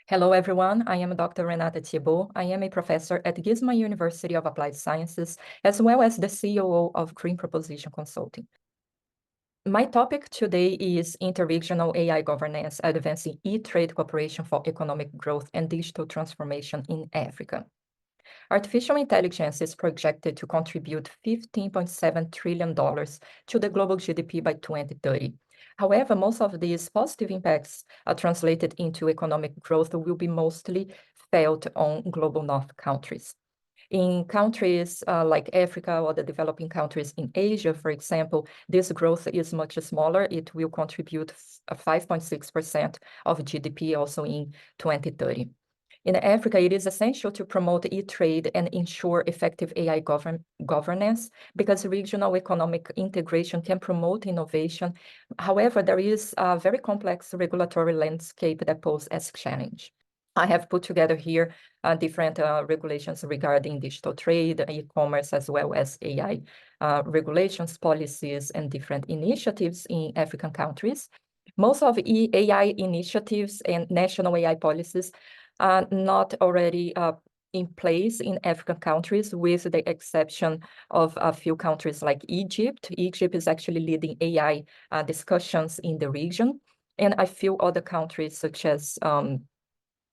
Hello, everyone. I am Dr. Renata Thiebaut. I am a professor at Gizmo University of Applied Sciences, as well as the COO of Green Proposition Consulting. My topic today is Interregional AI Governance, Advancing E-Trade Cooperation for Economic Growth and Digital Transformation in Africa. Artificial intelligence is projected to contribute $15.7 trillion to the global GDP by 2030. However, most of these positive impacts translated into economic growth will be mostly felt on global north countries. In countries like Africa or the developing countries in Asia, for example, this growth is much smaller. It will contribute 5.6% of GDP also in 2030. In Africa, it is essential to promote e-trade and ensure effective AI governance because regional economic integration can promote innovation. However, there is a very complex regulatory landscape that poses as challenge. I have put together here different regulations regarding digital trade, e-commerce, as well as AI regulations, policies, and different initiatives in African countries. Most of AI initiatives and national AI policies are not already in place in African countries, with the exception of a few countries like Egypt. Egypt is actually leading AI discussions in the region, and a few other countries such as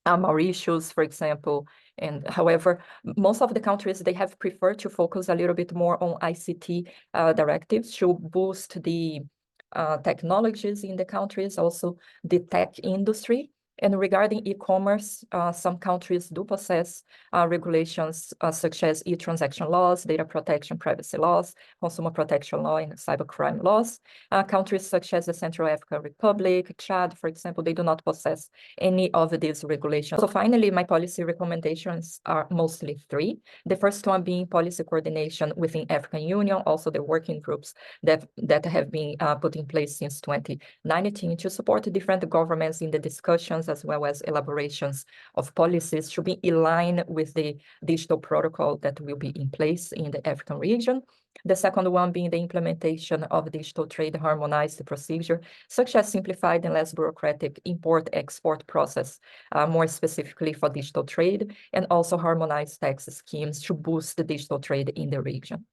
Mauritius, for example. And however, most of the countries, they have preferred to focus a little bit more on ICT directives to boost the technologies in the countries, also the tech industry. And regarding e-commerce, some countries do possess regulations such as e-transaction laws, data protection, privacy laws, consumer protection law, and cybercrime laws. Countries such as the Central African Republic, Chad, for example, they do not possess any of these regulations. So finally, my policy recommendations are mostly three. The first one being policy coordination within African Union, also the working groups that have been put in place since 2019 to support different governments in the discussions as well as elaborations of policies to be in line with the digital protocol that will be in place in the African region. The second one being the implementation of digital trade harmonized procedure, such as simplified and less bureaucratic import-export process, more specifically for digital trade, and also harmonized tax schemes to boost the digital trade in the region.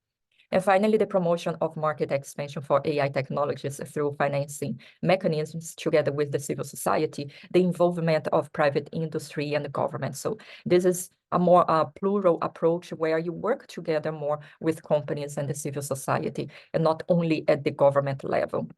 And finally, the promotion of market expansion for AI technologies through financing mechanisms together with the civil society, the involvement of private industry and the government. So this is a more plural approach where you work together more with companies and the civil society and not only at the government level.